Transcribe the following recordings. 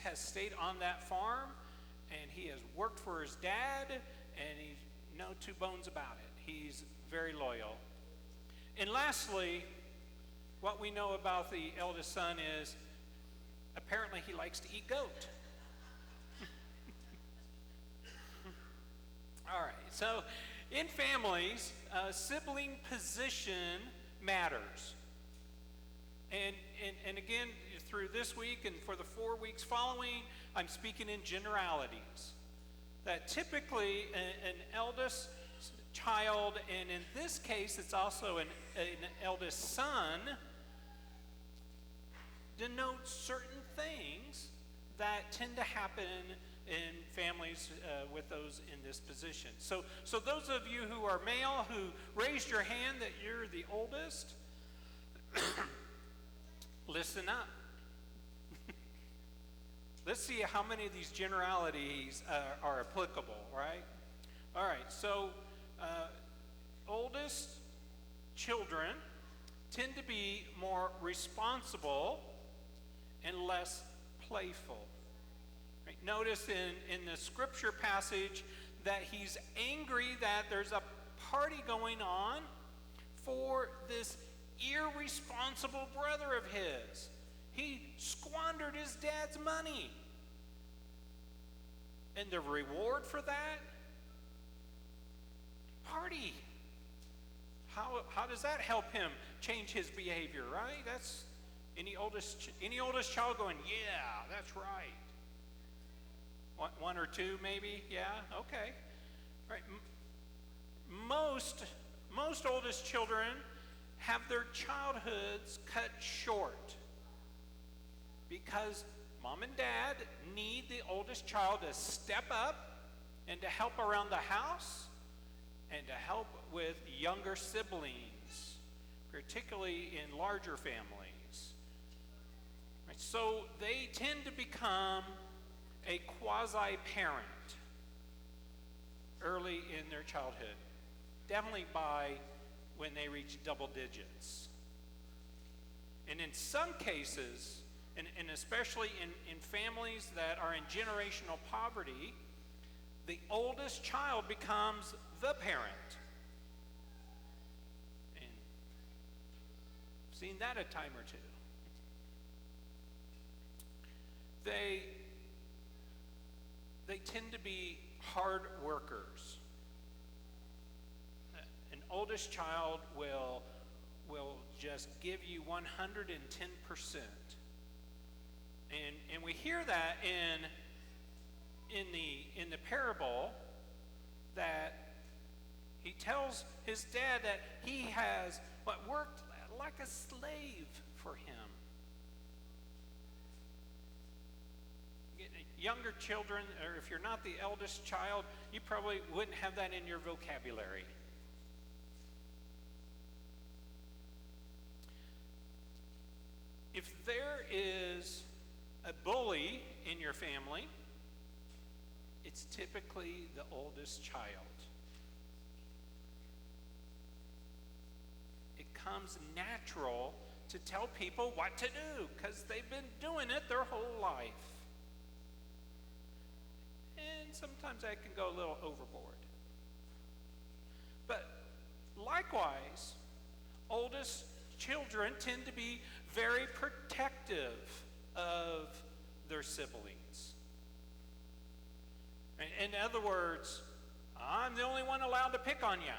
has stayed on that farm, and he has worked for his dad, and he's no two bones about it. He's very loyal. And lastly, what we know about the eldest son is apparently he likes to eat goat. All right, so in families, sibling position matters. And again, through this week and for the 4 weeks following, I'm speaking in generalities. That typically an eldest child, and in this case it's also an eldest son, denotes certain things that tend to happen in families with those in this position. So those of you who are male who raised your hand that you're the oldest, listen up. Let's see how many of these generalities are applicable, right? All right, so oldest children tend to be more responsible and less playful. Right? Notice in the scripture passage that he's angry that there's a party going on for this irresponsible brother of his. He squandered his dad's money. And the reward for that? Party. How does that help him change his behavior, right? That's any oldest child going, yeah, that's right. One or two maybe, yeah, okay. Right. Most oldest children have their childhoods cut short because mom and dad need the oldest child to step up and to help around the house and to help with younger siblings, particularly in larger families. Right, so they tend to become a quasi-parent early in their childhood, definitely by when they reach double digits. And in some cases, and especially in families that are in generational poverty, the oldest child becomes the parent. And I've seen that a time or two. They tend to be hard workers. An oldest child will just give you 110%. And we hear that in the parable that he tells his dad that he has worked like a slave for him. Younger children, or if you're not the eldest child, you probably wouldn't have that in your vocabulary. If there is a bully in your family, it's typically the oldest child. It comes natural to tell people what to do because they've been doing it their whole life. And sometimes that can go a little overboard. But likewise, oldest children tend to be very protective of their siblings. In other words, I'm the only one allowed to pick on you.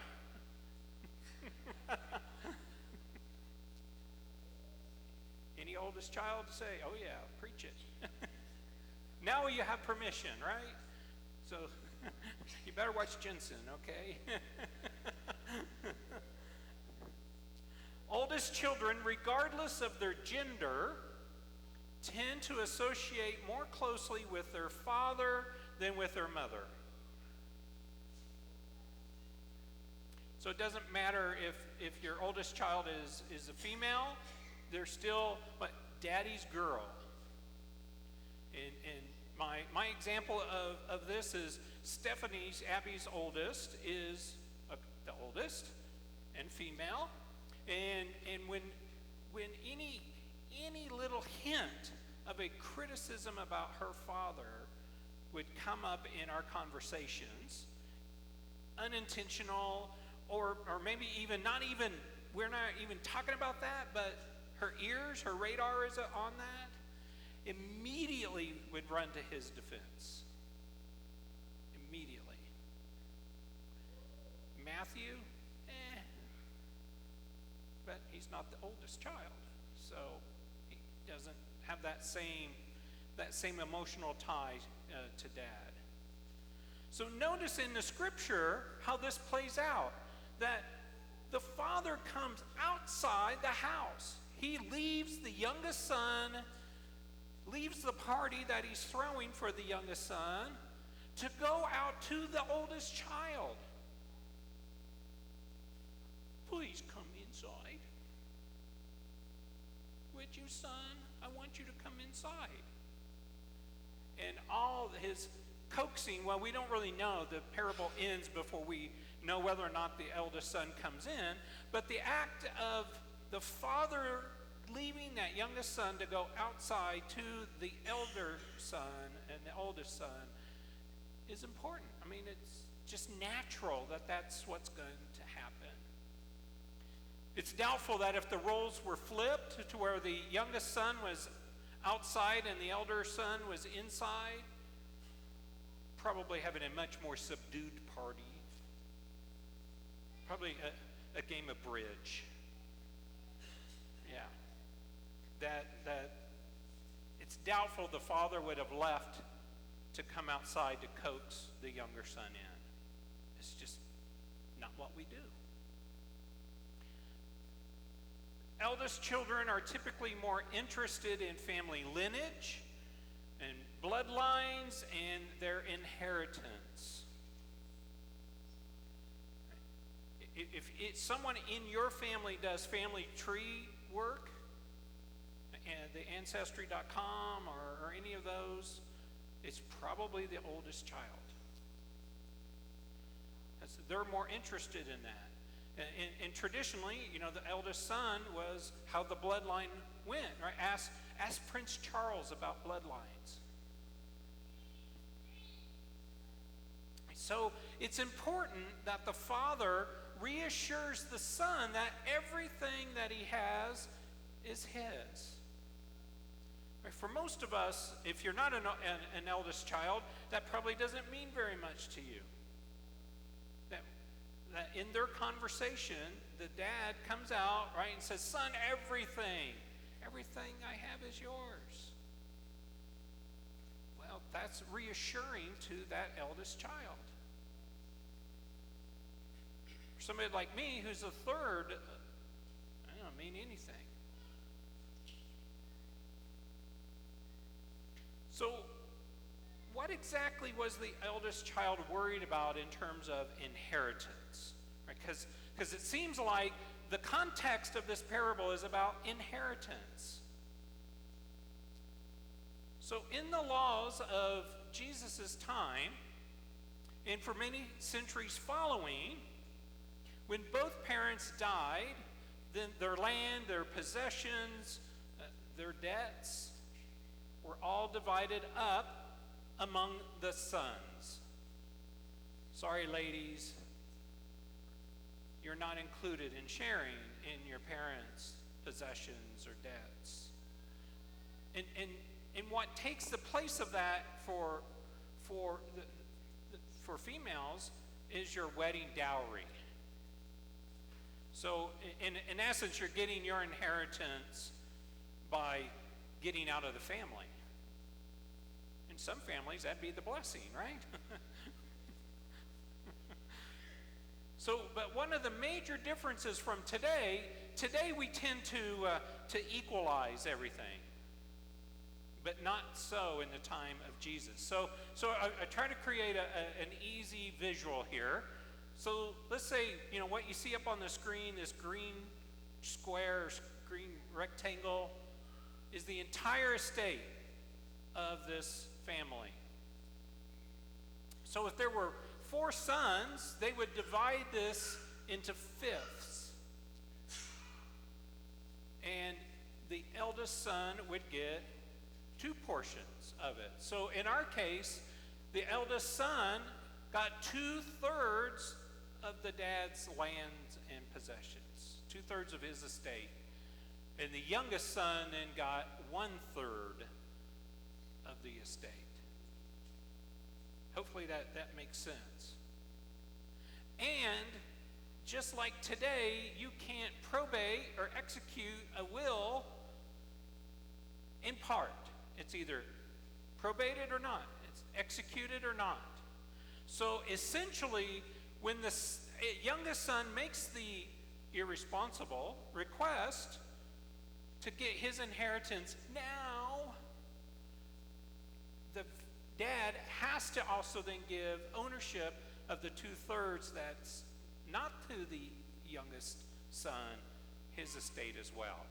Any oldest child say, oh yeah, preach it. Now you have permission, right? So you better watch Jensen, okay? Oldest children, regardless of their gender, tend to associate more closely with their father than with their mother. So it doesn't matter if your oldest child is a female, they're still daddy's girl. And my example of this is Stephanie's, Abby's oldest, is the oldest and female. And when any little hint of a criticism about her father would come up in our conversations, unintentional, or maybe even not even, we're not even talking about that, but her ears, her radar is on that, immediately would run to his defense. Immediately. Matthew, but he's not the oldest child, so he doesn't have that same emotional tie to dad. So notice in the scripture how this plays out, that the father comes outside the house. He leaves the youngest son, leaves the party that he's throwing for the youngest son to go out to the oldest child. Please come inside. Would you, son? I want you to come inside. And all his coaxing, well, we don't really know. The parable ends before we know whether or not the eldest son comes in. But the act of the father leaving that youngest son to go outside to the elder son and the oldest son is important. I mean, it's just natural that that's what's going to happen. It's doubtful that if the roles were flipped to where the youngest son was outside and the elder son was inside, probably having a much more subdued party. Probably a game of bridge. Yeah. That it's doubtful the father would have left to come outside to coax the younger son in. It's just not what we do. Eldest children are typically more interested in family lineage and bloodlines and their inheritance. If someone in your family does family tree work, and the Ancestry.com or any of those, it's probably the oldest child. They're more interested in that. And traditionally, the eldest son was how the bloodline went, right? Ask Prince Charles about bloodlines. So it's important that the father reassures the son that everything that he has is his. Right? For most of us, if you're not an eldest child, that probably doesn't mean very much to you. That in their conversation, the dad comes out, right, and says, son, everything I have is yours. Well, that's reassuring to that eldest child. For somebody like me, who's a third, I don't mean anything. So, what exactly was the eldest child worried about in terms of inheritance? Right? Because it seems like the context of this parable is about inheritance. So in the laws of Jesus' time, and for many centuries following, when both parents died, then their land, their possessions, their debts were all divided up among the sons. Sorry, ladies, you're not included in sharing in your parents' possessions or debts. And what takes the place of that for females is your wedding dowry. So in essence, you're getting your inheritance by getting out of the family. In some families, that'd be the blessing, right? But one of the major differences from today we tend to equalize everything, but not so in the time of Jesus. So I try to create an easy visual here. So let's say, what you see up on the screen, this green square, green rectangle, is the entire estate of this family. So if there were 4 sons, they would divide this into fifths. And the eldest son would get two portions of it. So in our case, the eldest son got 2/3 of the dad's lands and possessions, 2/3 of his estate. And the youngest son then got 1/3 of the estate. Hopefully that makes sense. And just like today, you can't probate or execute a will in part. It's either probated or not. It's executed or not. So essentially, when the youngest son makes the irresponsible request to get his inheritance now, the dad has to also then give ownership of the 2/3 that's not to the youngest son, his estate as well.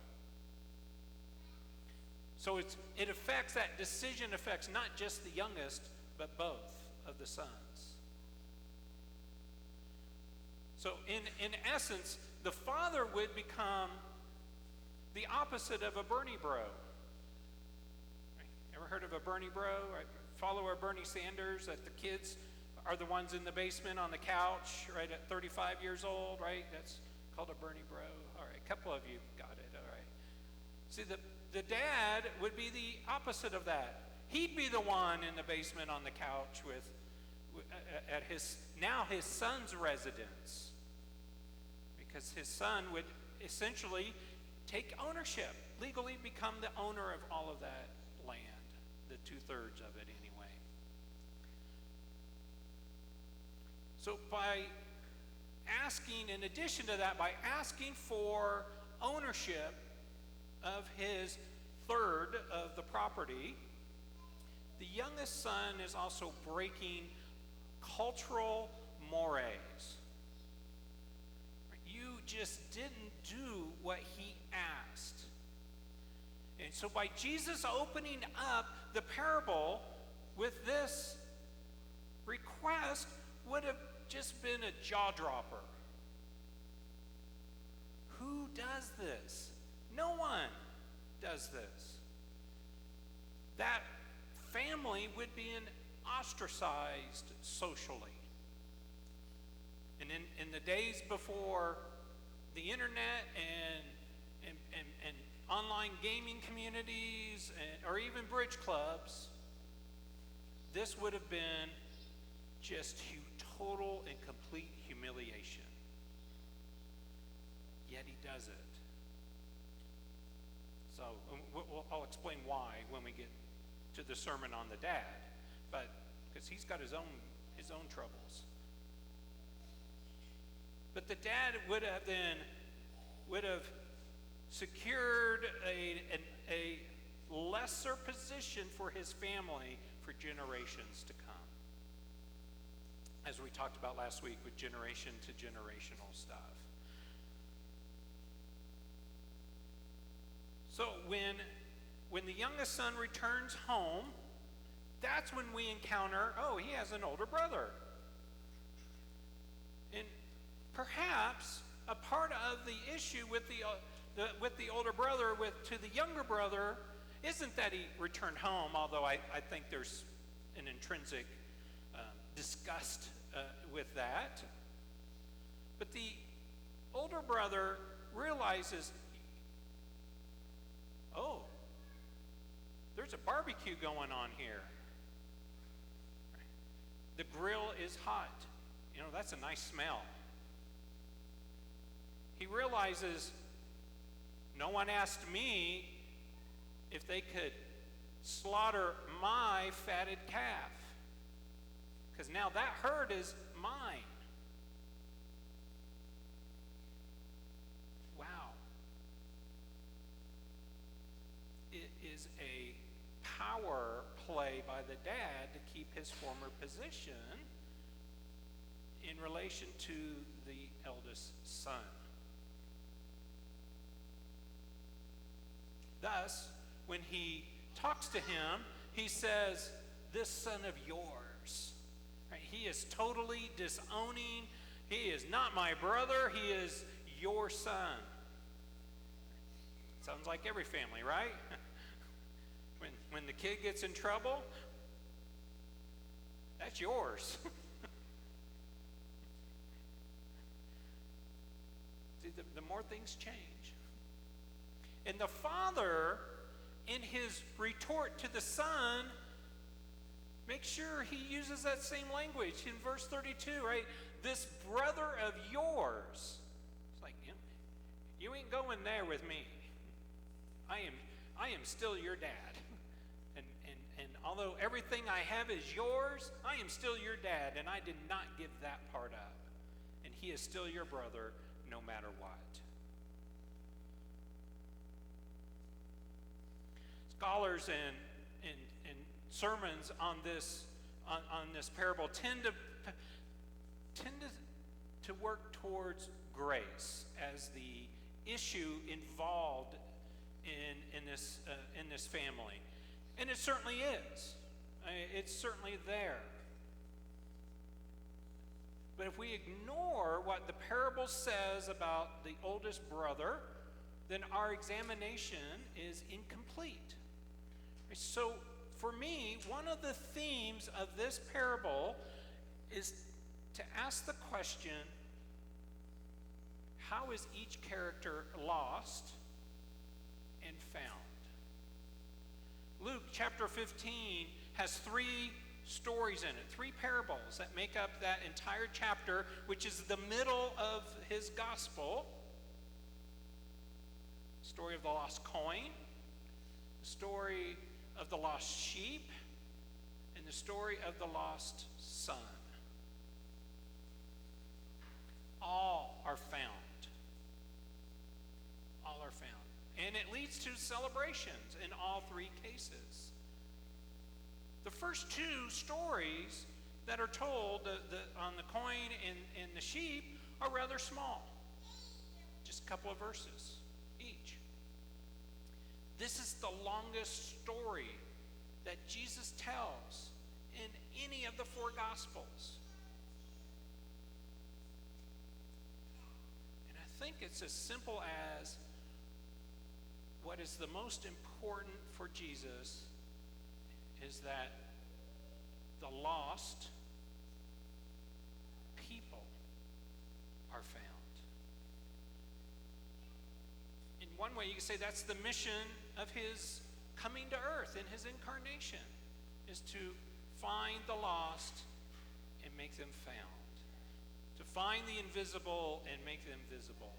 So it affects, that decision affects not just the youngest, but both of the sons. So in essence, the father would become the opposite of a Bernie bro. Ever heard of a Bernie bro? Right? Follower Bernie Sanders, that the kids are the ones in the basement on the couch, right, at 35 years old, right? That's called a Bernie bro. All right, a couple of you got it, all right. See, the dad would be the opposite of that. He'd be the one in the basement on the couch at his son's residence, because his son would essentially take ownership, legally become the owner of all of that land, the 2/3 of it anyway. So by asking, in addition to that, by asking for ownership of his third of the property, the youngest son is also breaking cultural mores. You just didn't do what he asked. And so by Jesus opening up the parable with this request, would have just been a jaw dropper. Who does this? No one does this. That family would be ostracized socially. And in the days before the internet and online gaming communities or even bridge clubs, this would have been just total and complete humiliation. Yet he does it. So I'll explain why when we get to the sermon on the dad, but because he's got his own troubles. But the dad would have secured a lesser position for his family for generations to come, as we talked about last week with generation to generational stuff. So when the youngest son returns home, that's when we encounter, he has an older brother. And perhaps a part of the issue with the older brother to the younger brother isn't that he returned home, although I think there's an intrinsic disgust with that. But the older brother realizes, there's a barbecue going on here. The grill is hot. That's a nice smell. He realizes, no one asked me if they could slaughter my fatted calf, because now that herd is mine. Wow. It is a power play by the dad to keep his former position in relation to the eldest son. Thus, when he talks to him, he says, "This son of yours." Right? He is totally disowning. He is not my brother. He is your son. Sounds like every family, right? When the kid gets in trouble, that's yours. See, the more things change. And the father, in his retort to the son, make sure he uses that same language in verse 32, right? This brother of yours. It's like, you ain't going there with me. I am still your dad. And although everything I have is yours, I am still your dad, and I did not give that part up. And he is still your brother no matter what. Scholars and sermons on this parable tend to work towards grace as the issue involved in this family, and it certainly is. It's certainly there. But if we ignore what the parable says about the oldest brother, then our examination is incomplete. So for me, one of the themes of this parable is to ask the question, how is each character lost and found? Luke chapter 15 has 3 stories in it, 3 parables that make up that entire chapter, which is the middle of his gospel. The story of the lost coin, the story of the lost sheep, and the story of the lost son. All are found. All are found. And it leads to celebrations in all 3 cases. The first 2 stories that are told on the coin and the sheep are rather small. Just a couple of verses each. This is the longest story that Jesus tells in any of the 4 Gospels. And I think it's as simple as what is the most important for Jesus is that the lost people are found. In one way, you can say that's the mission of his coming to earth in his incarnation, is to find the lost and make them found. To find the invisible and make them visible.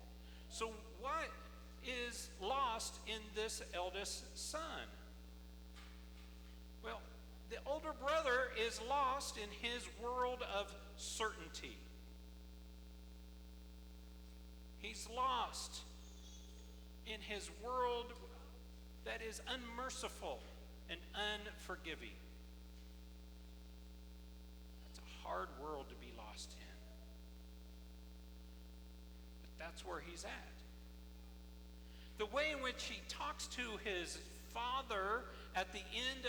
So what is lost in this eldest son? Well, the older brother is lost in his world of certainty. He's lost in his world that is unmerciful and unforgiving. It's a hard world to be lost in. But that's where he's at. The way in which he talks to his father at the end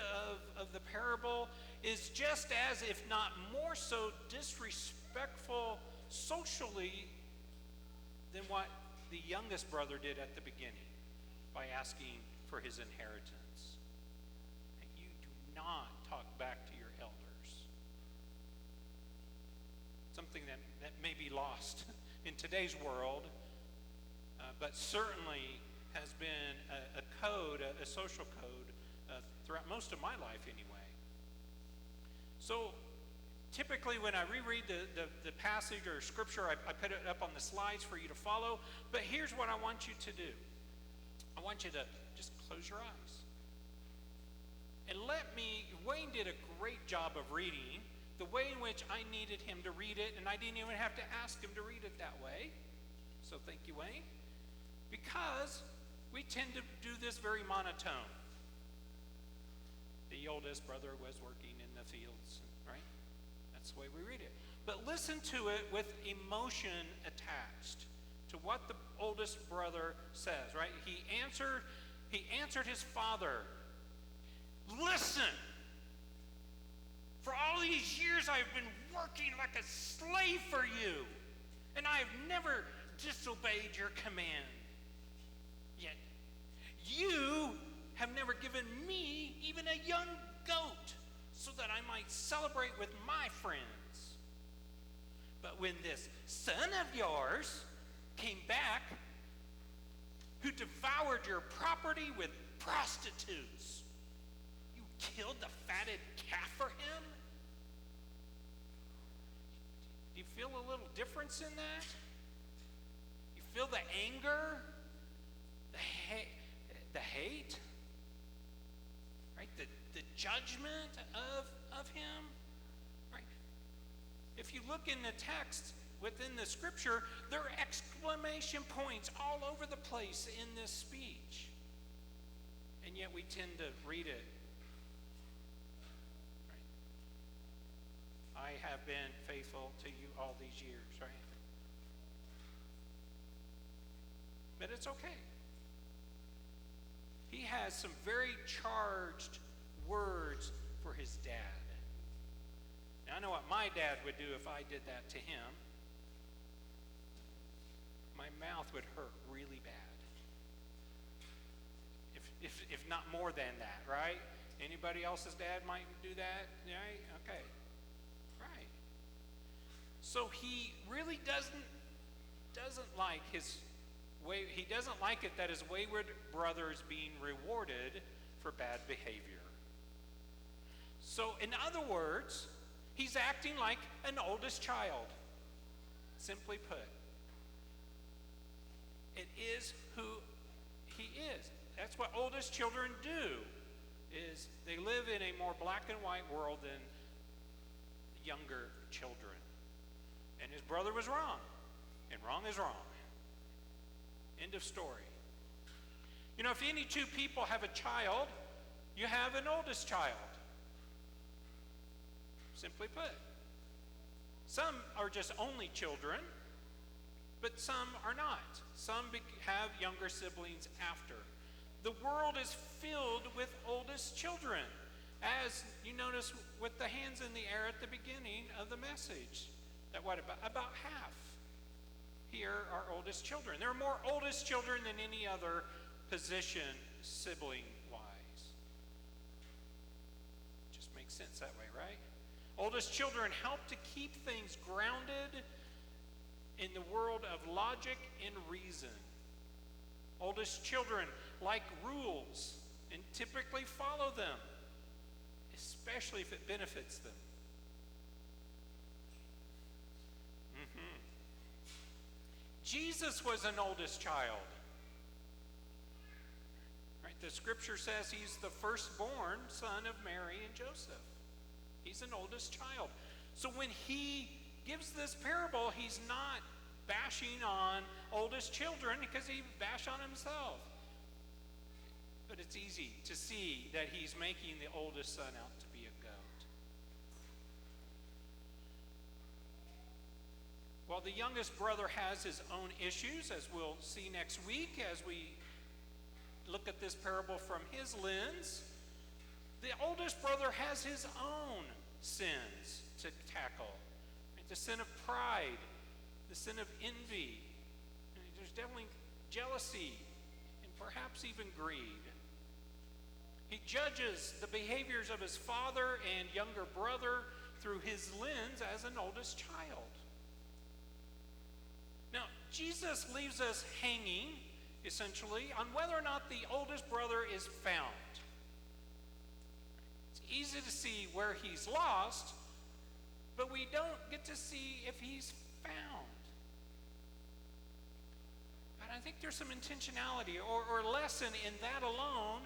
of the parable is just as, if not more so, disrespectful socially than what the youngest brother did at the beginning by asking for his inheritance. And you do not talk back to your elders. Something that may be lost in today's world, but certainly has been a code, a social code, throughout most of my life anyway. So typically when I reread the passage or scripture, I put it up on the slides for you to follow. But here's what I want you to do. I want you to just close your eyes. And Wayne did a great job of reading the way in which I needed him to read it, and I didn't even have to ask him to read it that way. So thank you, Wayne. Because we tend to do this very monotone. The oldest brother was working in the fields, right? That's the way we read it. But listen to it with emotion attached to what the oldest brother says, right? He answered his father, "Listen, for all these years I've been working like a slave for you, and I have never disobeyed your command. Yet you have never given me even a a young goat so that I might celebrate with my friends. But when this son of yours came back, who devoured your property with prostitutes, you killed the fatted calf for him? Do you feel a little difference in that? You feel the anger, the hate, right? The judgment of him, right? If you look in the text within the scripture, there are exclamation points all over the place in this speech. And yet we tend to read it. Right? I have been faithful to you all these years, right? But it's okay. He has some very charged words for his dad. Now, I know what my dad would do if I did that to him. My mouth would hurt really bad. If not more than that, right? Anybody else's dad might do that, right? Okay. Right. So he really doesn't like his way, he doesn't like it that his wayward brother is being rewarded for bad behavior. So in other words, he's acting like an oldest child. Simply put, it is who he is. That's what oldest children do, is they live in a more black and white world than younger children. And his brother was wrong, and wrong is wrong. End of story. You know, if any two people have a child, you have an oldest child. Simply put. Some are just only children, but some are not. Some have younger siblings after. The world is filled with oldest children, as you notice with the hands in the air at the beginning of the message. That what about half here are oldest children. There are more oldest children than any other position sibling-wise. Just makes sense that way, right? Oldest children help to keep things grounded in the world of logic and reason. Oldest children like rules and typically follow them, especially if it benefits them. Jesus was an oldest child. Right? The scripture says he's the firstborn son of Mary and Joseph. He's an oldest child. So when he gives this parable, he's not bashing on oldest children because he bashed on himself. But it's easy to see that he's making the oldest son out to be a goat. While the youngest brother has his own issues, as we'll see next week as we look at this parable from his lens, the oldest brother has his own sins to tackle. Right? The sin of pride, the sin of envy. And there's definitely jealousy and perhaps even greed. He judges the behaviors of his father and younger brother through his lens as an oldest child. Now, Jesus leaves us hanging, essentially, on whether or not the oldest brother is found. It's easy to see where he's lost, but we don't get to see if he's found. But I think there's some intentionality or lesson in that alone,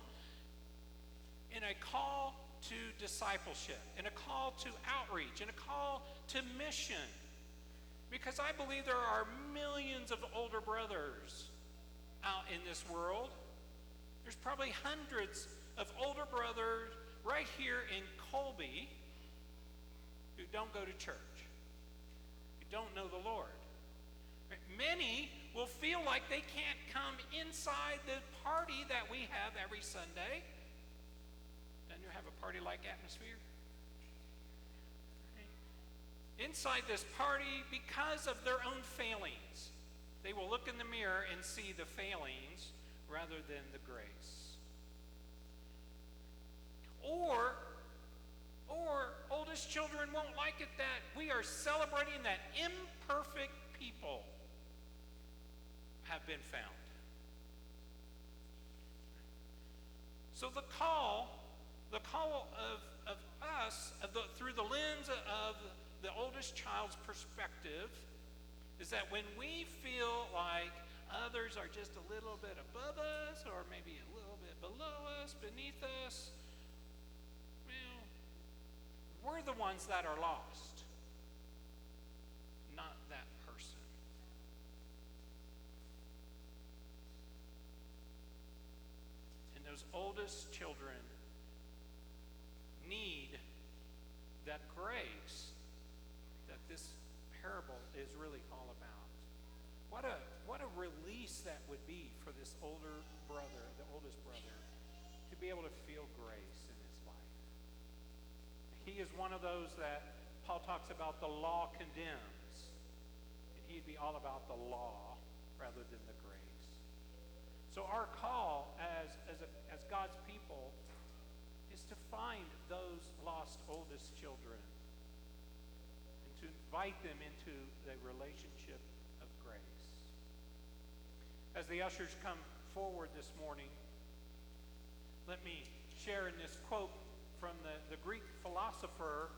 in a call to discipleship, in a call to outreach, in a call to mission. Because I believe there are millions of older brothers out in this world. There's probably hundreds of older brothers right here in Colby who don't go to church, who don't know the Lord. Many will feel like they can't come inside the party that we have every Sunday. Doesn't you have a party-like atmosphere? Inside this party because of their own failings. They will look in the mirror and see the failings rather than the grace. Or look at that. We are celebrating that imperfect people have been found. So the call of us, through the lens of the oldest child's perspective, is that when we feel like others are just a little bit above us, or maybe a little bit below us, beneath us, well, we're the ones that are lost, not that person. And those oldest children need that grace that this parable is really all about. What a release that would be for this older brother, the oldest brother, to be able to feel grace in his life. He is one of those that Paul talks about the law condemns, and he'd be all about the law rather than the grace. So our call as God's people is to find those lost oldest children and to invite them into the relationship of grace. As the ushers come forward this morning, let me share in this quote from the Greek philosopher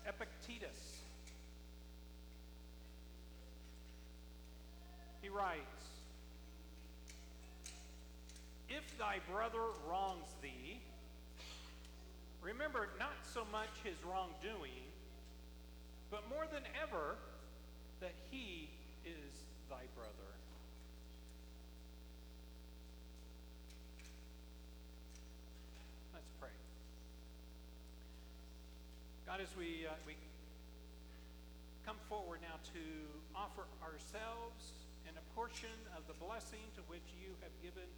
Epictetus. He writes, "If thy brother wrongs thee, remember not so much his wrongdoing, but more than ever that he is thy brother." Let's pray. God, as we come forward now to offer ourselves and a portion of the blessing to which you have given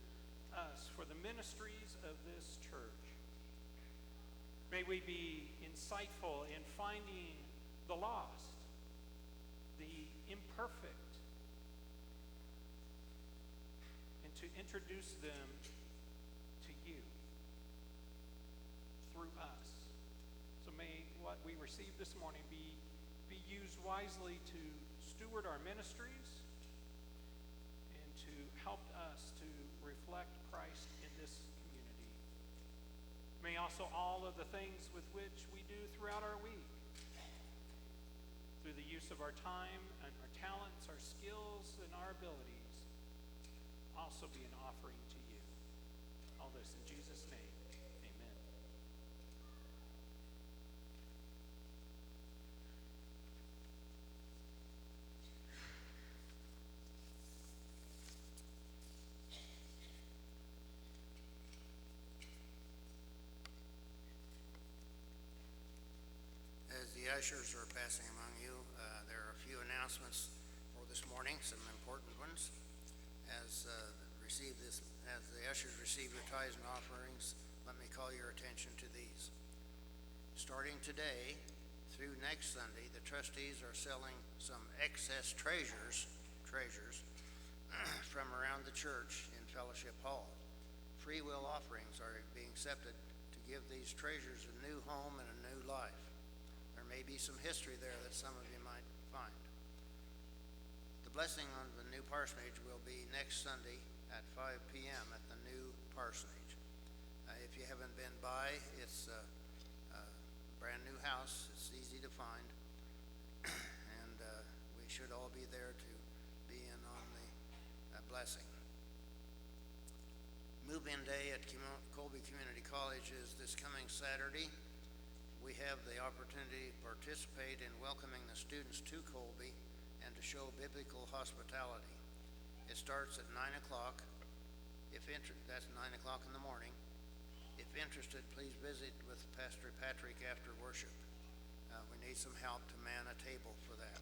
us for the ministries of this church, may we be insightful in finding the lost, the imperfect, and to introduce them to you through us. So may what we receive this morning be used wisely to steward our ministries and to help us to reflect Christ in this community. May also all of the things with which we do throughout our week, through the use of our time and our talents, our skills, and our abilities, also be an offering to you. All this in Jesus' name, amen. As the ushers are passing among you, there are a few announcements for this morning, some important ones. As the ushers receive your tithes and offerings, let me call your attention to these. Starting today through next Sunday, the trustees are selling some excess treasures from around the church in Fellowship Hall. Free will offerings are being accepted to give these treasures a new home and a new life. There may be some history there that some of you might find. The blessing on the new parsonage will be next Sunday at 5 p.m. at the new parsonage. If you haven't been by, it's a brand new house. It's easy to find. And we should all be there to be in on the blessing. Move-in day at Colby Community College is this coming Saturday. We have the opportunity to participate in welcoming the students to Colby and to show biblical hospitality. It starts at 9 o'clock. That's 9 o'clock in the morning. If interested, please visit with Pastor Patrick after worship. We need some help to man a table for that.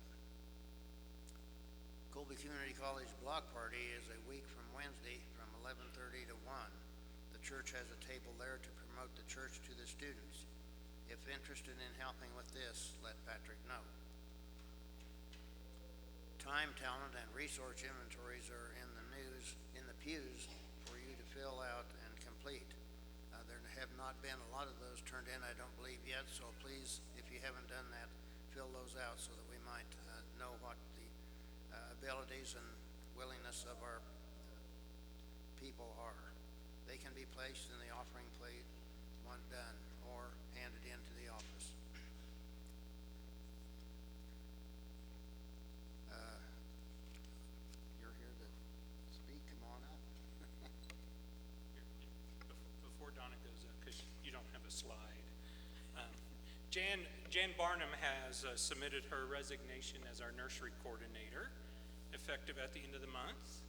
Colby Community College block party is a week from Wednesday from 11:30 to 1. The church has a table there to promote the church to the students. If interested in helping with this, let Patrick know. Time, talent, and resource inventories are in the pews for you to fill out and complete. There have not been a lot of those turned in, I don't believe yet, so please, if you haven't done that, fill those out so that we might know what the abilities and willingness of our people are. They can be placed in the offering plate when done, or handed into the office. You're here to speak, come on up. Before Donna goes up, because you don't have a slide, Jan Barnum has submitted her resignation as our nursery coordinator, effective at the end of the month.